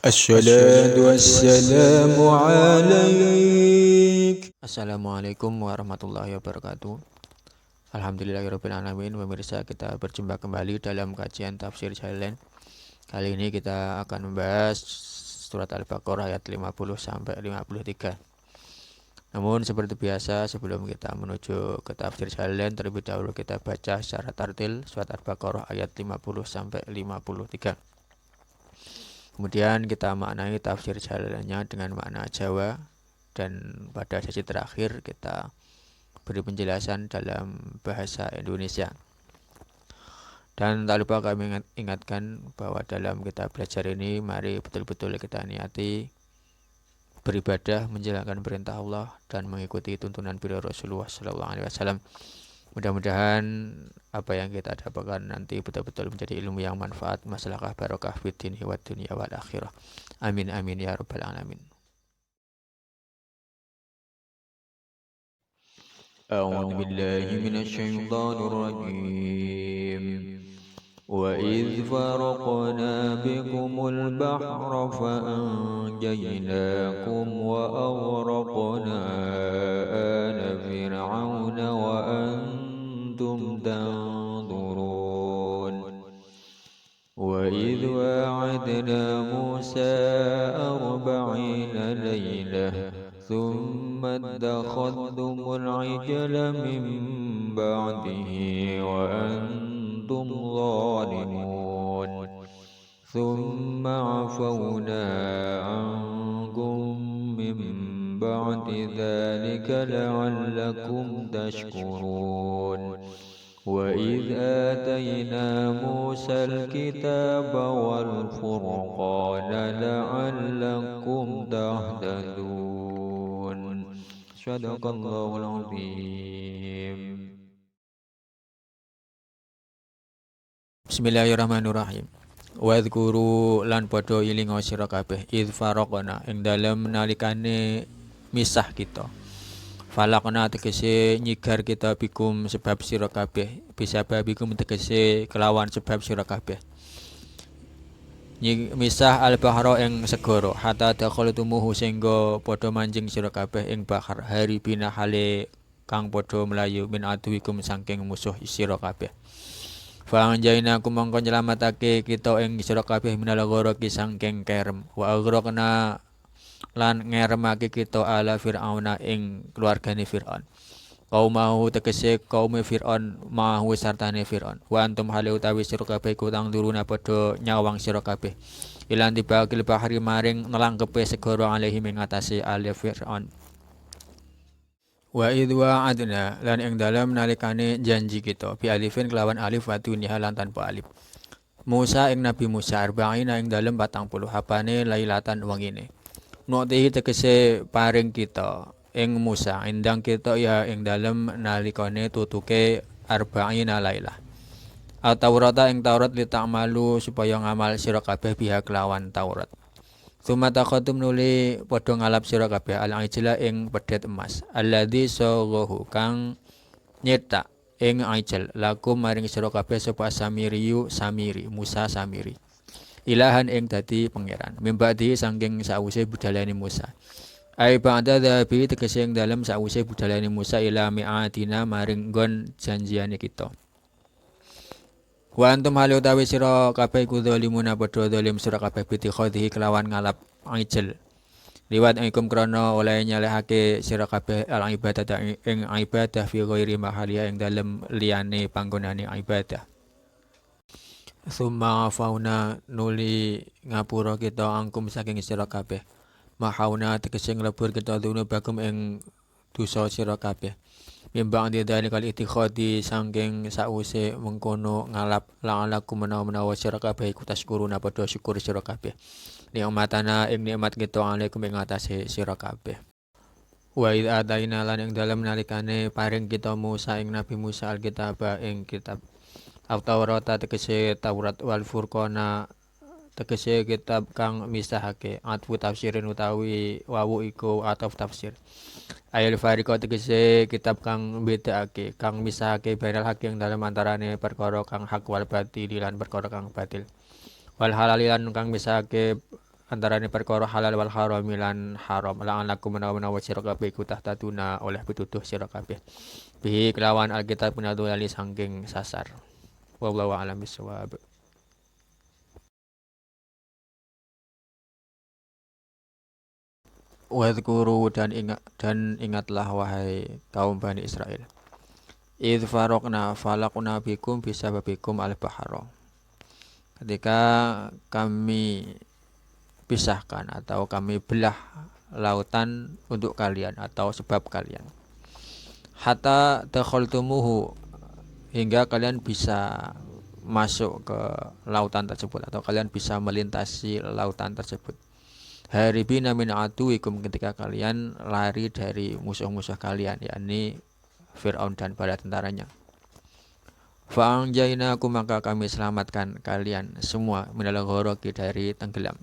Assalatu wassalamu alaik. Assalamualaikum warahmatullahi wabarakatuh. Alhamdulillahirabbil alamin. Pemirsa, kita berjumpa kembali dalam kajian tafsir Jalalain. Kali ini kita akan membahas surat Al-Baqarah ayat 50 sampai 53. Namun seperti biasa, sebelum kita menuju ke tafsir Jalalain, terlebih dahulu kita baca secara tartil surat Al-Baqarah ayat 50 sampai 53. Kemudian kita maknai tafsir Jalalainnya dengan makna Jawa, dan pada sesi terakhir kita beri penjelasan dalam bahasa Indonesia. Dan tak lupa kami ingatkan bahwa dalam kita belajar ini, mari betul-betul kita niati beribadah, menjalankan perintah Allah dan mengikuti tuntunan beliau Rasulullah SAW. Mudah-mudahan apa yang kita dapatkan nanti betul-betul menjadi ilmu yang manfaat, maslahah barokah fid dini wad dunya wal akhirah. Amin amin ya rabbal alamin. أعوذ بالله من الشيطان الرجيم. وإذ فرقنا بكم البحر فأنجيناكم وأغرقنا آل فرعون وأنتم تنظرون. وإذ واعدنا موسى 40 ليلة ثم اتخذتم العجل من بعده وأنتم ظالمون. ثم عفونا عنكم من بعد ذلك لعلكم تشكرون. وإذ آتينا موسى الكتاب والفرقان لعلكم تهتدون. صدق الله العظيم. Bismillahirrahmanirrahim. Wadhkuru lan padha ilinga sira kabeh idz faraqna ing dalem nalikane misah kita. Falakna tegese nyigar kita bikum sebab sira kabeh, bisa bikum tegese kelawan sebab sira kabeh. Misah al-bahra ing segara hatta dakhaltumuhu sehingga padha manjing sira kabeh ing bahar haribina hale kang padha mlayu min aduwikum saking musuh sira kabeh. Fa'anjaina kumangka nyelametake kita ing sira kabeh minal gharaqi saking kerem wa aghraqna lan ngeremake kita ala Fir'auna ing keluargane Fir'aun. Kaumahu tegese kaum Fir'aun mahu sartane Fir'aun. Wa antum hale utawi sira kabeh kutang duruna padha nyawang sira kabeh. Ilan dibakil bahari maring nelangkepe segara alaihi ing atase ali Fir'aun. Wa idwa adna lan ing dalam nalikane janji kita bi alifin kelawan alif wa dunya lan tanpa alif. Musa ing Nabi Musa arba'ina ing dalem 40 hapane lailatan wengine. Nuktihi tegese paring kita ing Musa indang kita ya ing dalem nalikane tutuke arba'ina lailah. At-Taurata ing Taurat li ta'malu supaya ngamal sira kabeh biha kelawan Taurat. Tsumma takhatum nuli padha ngalap sira kabeh al-ijla ing pedet emas. Alladzi saghahu kang nyetak ing ijl lakum maring sira kabeh sapa Samiriyu Samiri Musa Samiri. Ilahan ing dadi pangeran mimbadi saking sawise budalane Musa. Ai ba'da dzabi tegese ing dalem sawise budalane Musa ila mi'atina maring nggon janjiane kita. Wa antum halu utawi sira kabeh iku zalimuna padha zalim sira kabeh bi khadhi kelawan ngalap ijl. Liwat ikum krana oleh nyalehake sira kabeh al ibadah ing ibadah fi ghairi mahaliya ing dalem liyane panggonane ibadah. Summa fauna nuli ngapura kita angkum saking sira kabeh. Mahauna tegese nglebur kita dunu bagum ing dosa sira kabeh. Mimbang didane kali itikhadi saking sause mengkono ngalap la'alakum menawa sira kabeh iku taskuruna padha syukur sira kabeh. Nikmatana ing nikmat kita alaikum ing atase sira kabeh. Wa id ataina lan ing dalem nalikane paring kita Musa ing Nabi Musa alkitab ing kitab Taurat tegese Taurat wal Furqana tegese kitab kang misahake atfu tafsirin utawi wawu iku ataf tafsir. Ayat Fariqah tegese kitab kang bedakake kang misahake bainal haq ing dalem antarane perkara kang hak wal batil lan perkara kang batil. Wal halal lan kang misahake antarane perkara halal wal haram lan haram la'anakum menawa sira kabeh iku tahtatuna oleh pituduh sira kabeh bihi kelawan alkitab punatu lali saking sasar wallahu a'lam bissawab. Wadhkuru dan ingatlah wahai kaum Bani Israel. Idh falaqna bikum bisababikum al-bahra. Ketika kami pisahkan atau kami belah lautan untuk kalian atau sebab kalian. Hatta dakhaltumuhu hingga kalian bisa masuk ke lautan tersebut atau kalian bisa melintasi lautan tersebut. Haribina min aduikum ketika kalian lari dari musuh-musuh kalian yakni Fir'aun dan bala tentaranya. Fa'anjainakum maka kami selamatkan kalian semua minal ghoroqi dari tenggelam.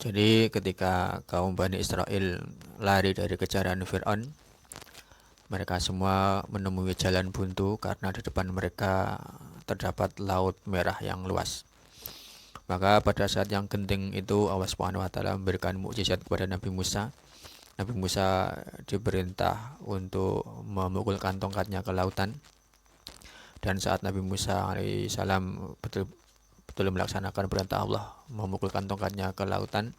Jadi ketika kaum Bani Israel lari dari kejaran Fir'aun, mereka semua menemui jalan buntu karena di depan mereka terdapat laut merah yang luas. Maka pada saat yang genting itu Allah Subhanahu wa taala memberikan mukjizat kepada Nabi Musa. Nabi Musa diperintah untuk memukulkan tongkatnya ke lautan. Dan saat Nabi Musa alaihissalam betul melaksanakan perintah Allah memukulkan tongkatnya ke lautan,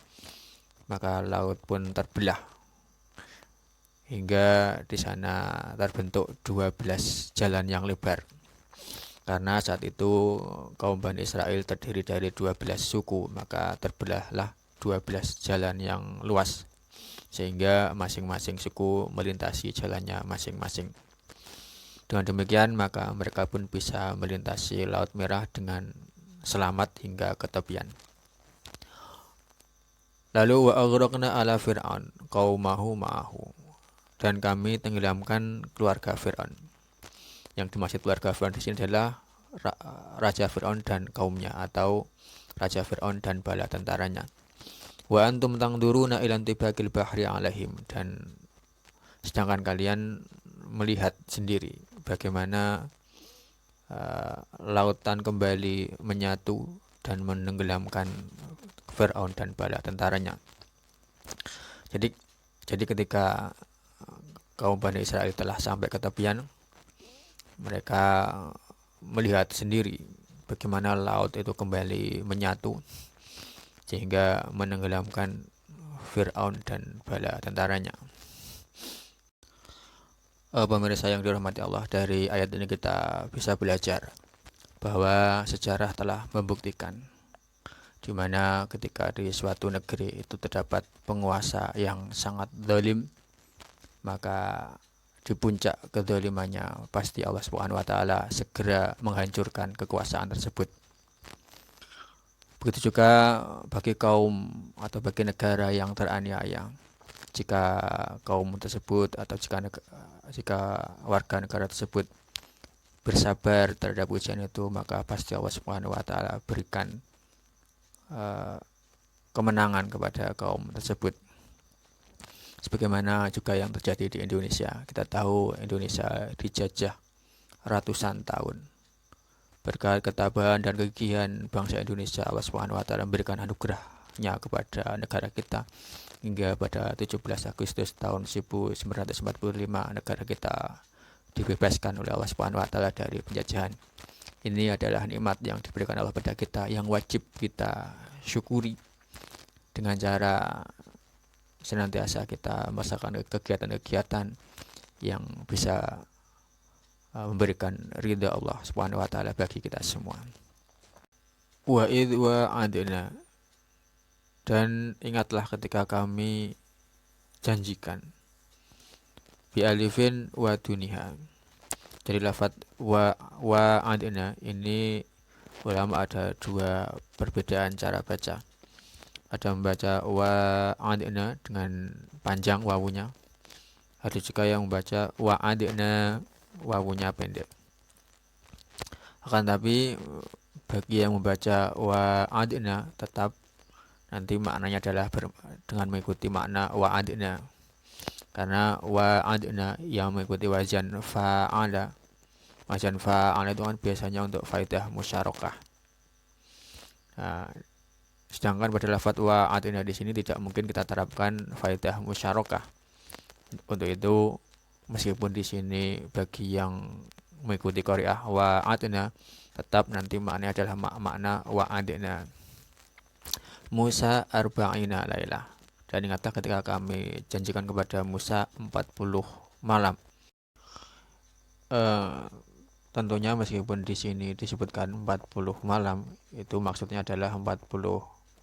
maka laut pun terbelah hingga di sana terbentuk 12 jalan yang lebar. Karena saat itu kaum Bani Israel terdiri dari 12 suku, maka terbelahlah 12 jalan yang luas sehingga masing-masing suku melintasi jalannya masing-masing. Dengan demikian maka mereka pun bisa melintasi Laut Merah dengan selamat hingga ke tepian. Lalu wa aghraqna ala fir'aun qaumahu ma'ahu, dan kami tenggelamkan keluarga Fir'aun. Yang dimaksud keluarga Fir'aun di sini adalah Raja Fir'aun dan kaumnya atau Raja Fir'aun dan bala tentaranya. Wa antum tangduruna ilan tibakil bahri alaihim, dan sedangkan kalian melihat sendiri bagaimana lautan kembali menyatu dan menenggelamkan Fir'aun dan bala tentaranya. Jadi ketika kaum Bani Israel telah sampai ke tepian, mereka melihat sendiri bagaimana laut itu kembali menyatu sehingga menenggelamkan Fir'aun dan bala tentaranya. Pemirsa yang dirahmati Allah, dari ayat ini kita bisa belajar bahwa sejarah telah membuktikan di mana ketika di suatu negeri itu terdapat penguasa yang sangat zalim, maka di puncak kedzalimannya pasti Allah Subhanahu wa taala segera menghancurkan kekuasaan tersebut. Begitu juga bagi kaum atau bagi negara yang teraniaya. Jika kaum tersebut atau jika warga negara tersebut bersabar terhadap ujian itu, maka pasti Allah Subhanahu wa taala berikan kemenangan kepada kaum tersebut. Sebagaimana juga yang terjadi di Indonesia. Kita tahu Indonesia dijajah ratusan tahun. Berkat ketabahan dan kegigihan bangsa Indonesia, Allah Subhanahu wa taala memberikan anugerahnya kepada negara kita hingga pada 17 Agustus tahun 1945 negara kita dibebaskan oleh Allah Subhanahu wa taala dari penjajahan. Ini adalah nikmat yang diberikan Allah pada kita yang wajib kita syukuri dengan cara senantiasa kita melaksanakan kegiatan-kegiatan yang bisa memberikan ridha Allah Subhanahu wa taala bagi kita semua. Wa idh wa'adna, dan ingatlah ketika kami janjikan, bi alifin wa duniha. Jadi lafaz wa'adna ini ulama ada dua perbedaan cara baca. Ada membaca wa'adna dengan panjang wawunya. Ada juga yang membaca wa'adna wawunya pendek. Akan tapi bagi yang membaca wa'adna tetap nanti maknanya adalah dengan mengikuti makna wa'adna. Karena wa'adna yang mengikuti wazan fa'ala. Wazan fa'ala itu kan biasanya untuk faidah musyarakah. Nah, Sedangkan pada lafadz wa atina di sini tidak mungkin kita terapkan faedah musyarakah. Untuk itu meskipun di sini bagi yang mengikuti qari'ah wa atina, tetap nanti maknanya adalah makna wa atina Musa arba'ina lailah. Dan ingatlah ketika kami janjikan kepada Musa 40 malam. Tentunya meskipun di sini disebutkan 40 malam, itu maksudnya adalah 40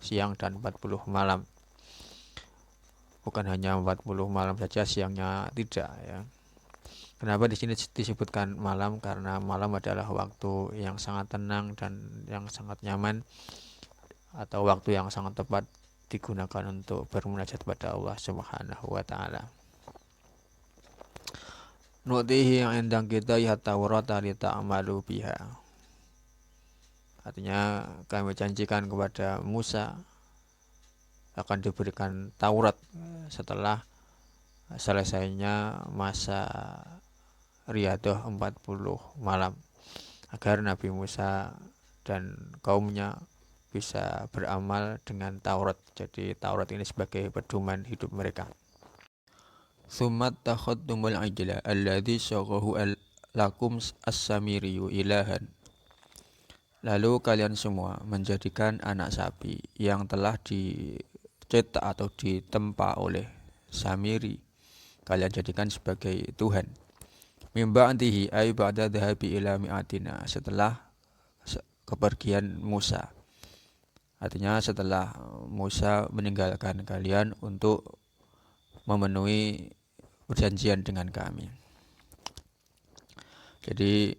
siang dan 40 malam. Bukan hanya 40 malam saja, siangnya tidak ya. Kenapa di sini disebutkan malam? Karena malam adalah waktu yang sangat tenang dan yang sangat nyaman, atau waktu yang sangat tepat digunakan untuk bermunajat pada Allah Subhanahu wa taala. Nu'tihi yang endang kita ya Taurat li ta'malu biha. Artinya kami janjikan kepada Musa akan diberikan Taurat setelah selesainya masa riyadhah 40 malam, agar Nabi Musa dan kaumnya bisa beramal dengan Taurat. Jadi Taurat ini sebagai pedoman hidup mereka. Tsumma takhadtumul ajla alladzi syaghahu lakum as-samiriyu ilahan. Lalu kalian semua menjadikan anak sapi yang telah dicetak atau ditempa oleh Samiri, kalian jadikan sebagai Tuhan. Mimba antihi ay ba'da dhahabi ila mi'atina, setelah kepergian Musa. Artinya setelah Musa meninggalkan kalian untuk memenuhi perjanjian dengan kami. Jadi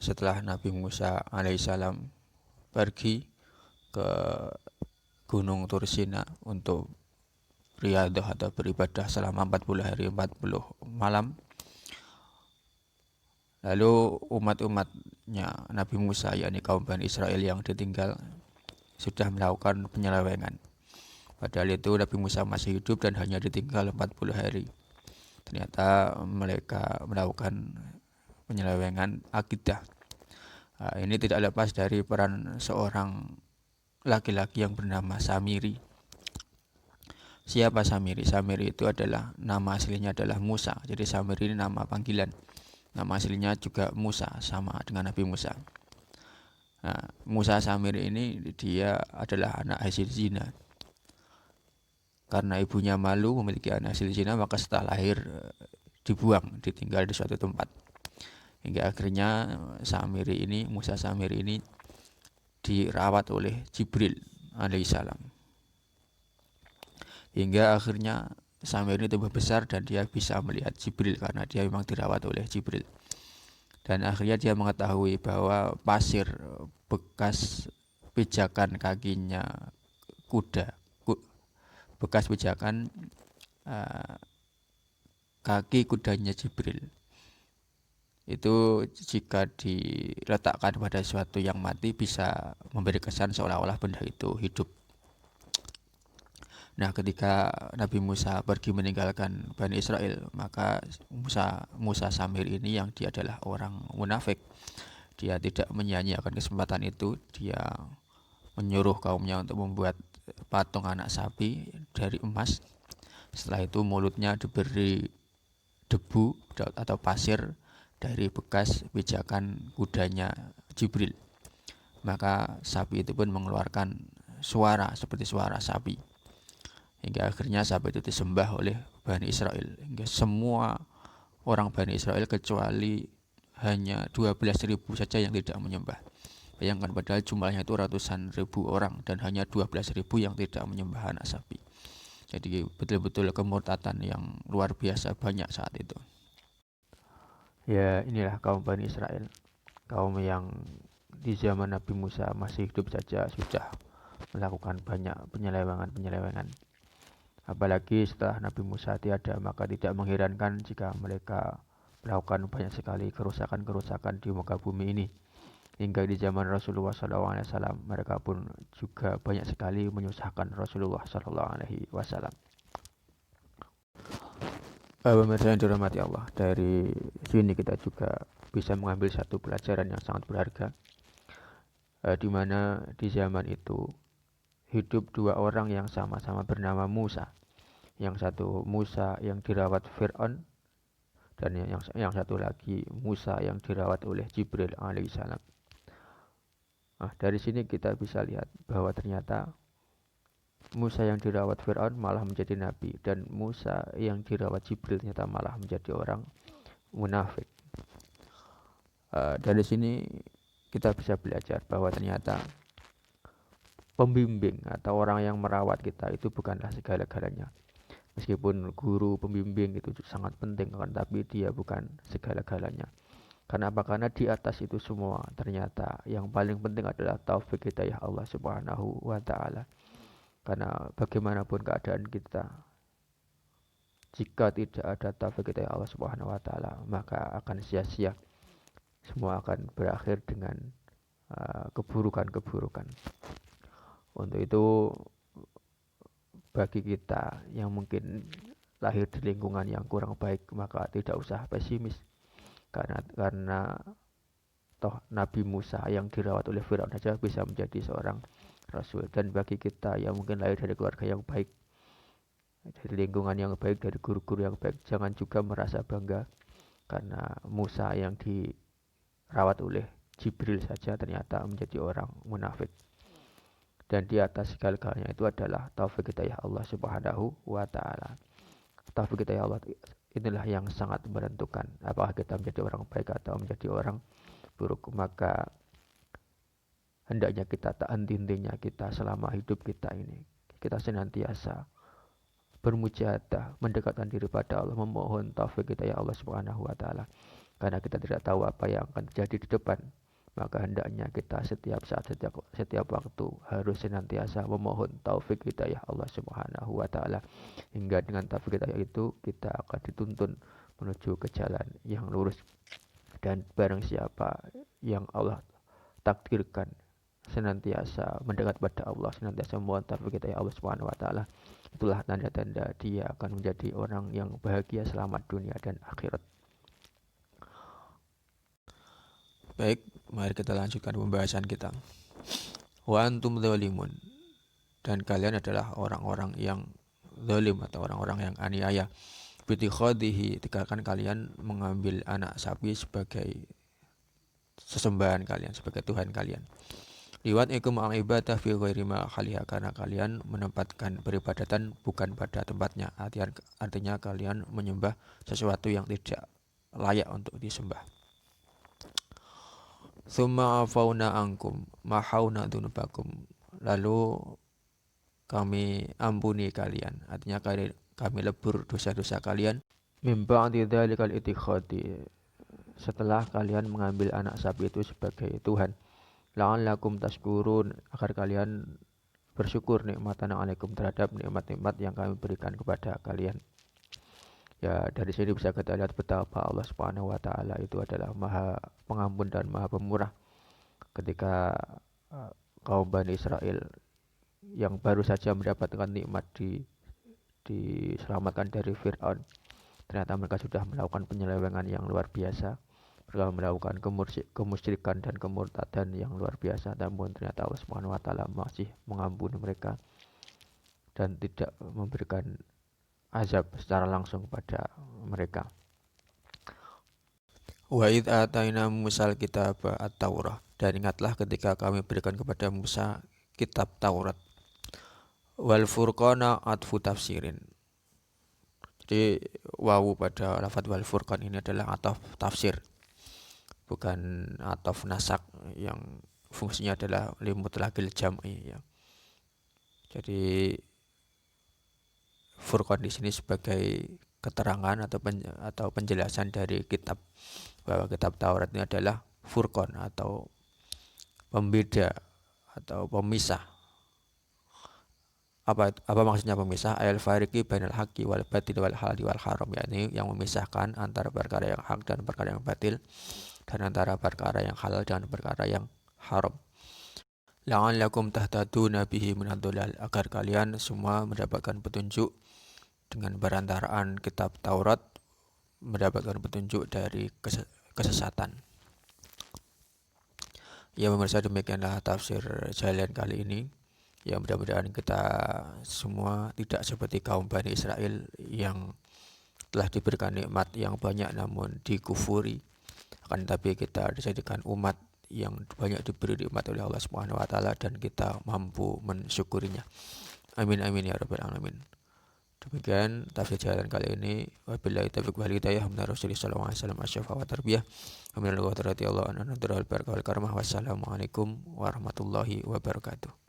setelah Nabi Musa alaihissalam pergi ke Gunung Tursina untuk riyadhah atau beribadah selama 40 hari 40 malam, lalu umat-umatnya Nabi Musa, yakni kaum Bani Israel yang ditinggal, sudah melakukan penyelewengan. Padahal itu Nabi Musa masih hidup dan hanya ditinggal 40 hari. Ternyata mereka melakukan penyelewengan akidah. Ini tidak lepas dari peran seorang laki-laki yang bernama Samiri. Siapa Samiri? Samiri itu adalah nama aslinya adalah Musa. Jadi Samiri ini nama panggilan. Nama aslinya juga Musa, sama dengan Nabi Musa. Musa Samiri ini dia adalah anak hasil zina. Karena ibunya malu memiliki anak hasil zina, maka setelah lahir dibuang, ditinggal di suatu tempat. Hingga akhirnya Musa Samiri ini dirawat oleh Jibril alaihissalam. Hingga akhirnya Samiri ini tumbuh besar dan dia bisa melihat Jibril karena dia memang dirawat oleh Jibril. Dan akhirnya dia mengetahui bahwa pasir bekas pijakan kakinya kuda, bekas pijakan kaki kudanya Jibril, itu jika diletakkan pada sesuatu yang mati bisa memberi kesan seolah-olah benda itu hidup. Nah, ketika Nabi Musa pergi meninggalkan Bani Israel, maka Musa Samir ini yang dia adalah orang munafik, dia tidak menyia-nyiakan kesempatan itu. Dia menyuruh kaumnya untuk membuat patung anak sapi dari emas. Setelah itu mulutnya diberi debu atau pasir dari bekas pijakan kudanya Jibril. Maka sapi itu pun mengeluarkan suara seperti suara sapi. Hingga akhirnya sapi itu disembah oleh Bani Israel. Hingga semua orang Bani Israel kecuali hanya 12.000 saja yang tidak menyembah. Bayangkan, padahal jumlahnya itu ratusan ribu orang dan hanya 12.000 yang tidak menyembah anak sapi. Jadi betul-betul kemurtatan yang luar biasa banyak saat itu. Ya, inilah kaum Bani Israel, kaum yang di zaman Nabi Musa masih hidup saja sudah melakukan banyak penyelewengan. Apalagi setelah Nabi Musa tiada, maka tidak mengherankan jika mereka melakukan banyak sekali kerusakan-kerusakan di muka bumi ini. Hingga di zaman Rasulullah SAW mereka pun juga banyak sekali menyusahkan Rasulullah SAW. Pemirsa yang dirahmati Allah, dari sini kita juga bisa mengambil satu pelajaran yang sangat berharga, di mana di zaman itu hidup dua orang yang sama-sama bernama Musa. Yang satu Musa yang dirawat Fir'aun, dan yang satu lagi Musa yang dirawat oleh Jibril alaihissalam. Nah, dari sini kita bisa lihat bahwa ternyata Musa yang dirawat Fir'aun malah menjadi nabi, dan Musa yang dirawat Jibril ternyata malah menjadi orang munafik. Dari sini kita bisa belajar bahwa ternyata pembimbing atau orang yang merawat kita itu bukanlah segala-galanya. Meskipun guru pembimbing itu sangat penting, kan, tapi dia bukan segala-galanya. Karena apa? Karena di atas itu semua ternyata yang paling penting adalah taufik hidayah Allah Subhanahu wa taala. Karena bagaimanapun keadaan kita, jika tidak ada taufik hidayah Allah Subhanahu wa taala, maka akan sia-sia. Semua akan berakhir dengan keburukan-keburukan. Untuk itu, bagi kita yang mungkin lahir di lingkungan yang kurang baik, maka tidak usah pesimis, karena toh Nabi Musa yang dirawat oleh Firaun saja bisa menjadi seorang rasul. Dan bagi kita yang mungkin lahir dari keluarga yang baik, dari lingkungan yang baik, dari guru-guru yang baik, jangan juga merasa bangga karena Musa yang dirawat oleh Jibril saja ternyata menjadi orang munafik. Dan di atas segala-galanya itu adalah taufik hidayah Allah Subhanahu wa taala. Taufik hidayah Allah inilah yang sangat menentukan apakah kita menjadi orang baik atau menjadi orang buruk. Maka hendaknya kita tak henti-hentinya kita selama hidup kita ini, kita senantiasa bermujahadah, mendekatkan diri pada Allah, memohon taufik hidayah Allah Subhanahu wa taala. Karena kita tidak tahu apa yang akan terjadi di depan. Maka hendaknya kita setiap saat, setiap waktu harus senantiasa memohon taufik hidayah Allah Subhanahu wa taala. Hingga dengan taufik hidayah itu kita akan dituntun menuju ke jalan yang lurus. Dan barang siapa yang Allah takdirkan senantiasa mendekat pada Allah, senantiasa memohon taufik hidayah Allah Subhanahu wa taala, itulah tanda-tanda dia akan menjadi orang yang bahagia selamat dunia dan akhirat. Baik, mari kita lanjutkan pembahasan kita. Wa antum dzalimun, dan kalian adalah orang-orang yang zalim atau orang-orang yang aniaya. Bitikhadihi, dikarenakan kalian mengambil anak sapi sebagai sesembahan kalian, sebagai Tuhan kalian. Liwat ikum al ibadah fi ghairi mahaliha, karena kalian menempatkan peribadatan bukan pada tempatnya. Artinya kalian menyembah sesuatu yang tidak layak untuk disembah. Tsumma afauna ankum mahauna dzunubakum, lalu kami ampuni kalian, artinya kami lebur dosa-dosa kalian. Min ba'di dzalikal ittikhadi, setelah kalian mengambil anak sapi itu sebagai Tuhan. La'allakum tashkurun, agar kalian bersyukur nikmatan alaikum, terhadap nikmat-nikmat yang kami berikan kepada kalian. Ya, dari sini bisa kita lihat betapa Allah Subhanahu wa taala itu adalah Maha Pengampun dan Maha Pemurah. Ketika kaum Bani Israel yang baru saja mendapatkan nikmat diselamatkan dari Fir'aun, ternyata mereka sudah melakukan penyelewengan yang luar biasa. Mereka melakukan kemusyrikan dan kemurtadan yang luar biasa, namun ternyata Allah Subhanahu wa taala masih mengampuni mereka dan tidak memberikan azab secara langsung kepada mereka. Wa id ataina Musal kitab at-Taurah, dan ingatlah ketika kami berikan kepada Musa kitab Taurat. Wal furqana atfu tafsirin, jadi wawu pada lafadz wal furqan ini adalah ataf tafsir, bukan ataf nasak yang fungsinya adalah limutlaqil jam'i ya. Jadi furqan di sini sebagai keterangan atau penjelasan dari kitab, bahwa kitab Taurat ini adalah furqan atau pembeda atau pemisah. Apa maksudnya pemisah? Al fariqi bainal haqqi wal batil wal halal wal haram, yakni yang memisahkan antara perkara yang hak dan perkara yang batil, dan antara perkara yang halal dan perkara yang haram. La'allakum tahtaduna bihi minad-dhalal, agar kalian semua mendapatkan petunjuk dengan perantaraan kitab Taurat, mendapatkan petunjuk dari kesesatan. Ya pemirsa, demikianlah tafsir Jalalain kali ini Ya mudah-mudahan kita semua tidak seperti kaum Bani Israel yang telah diberikan nikmat yang banyak namun dikufuri. Akan tetapi kita dijadikan umat yang banyak diberi nikmat oleh Allah Subhanahu wa taala dan kita mampu mensyukurinya. Amin amin ya rabbal alamin. Demikian tafsir jalan kali ini. Wabillahi taufiq wal hidayah. Rasulullah sallallahu alaihi wasallam asyafa wa tarbiyah. Amin Allah radhiyallahu anhu. Wassalamualaikum warahmatullahi wabarakatuh.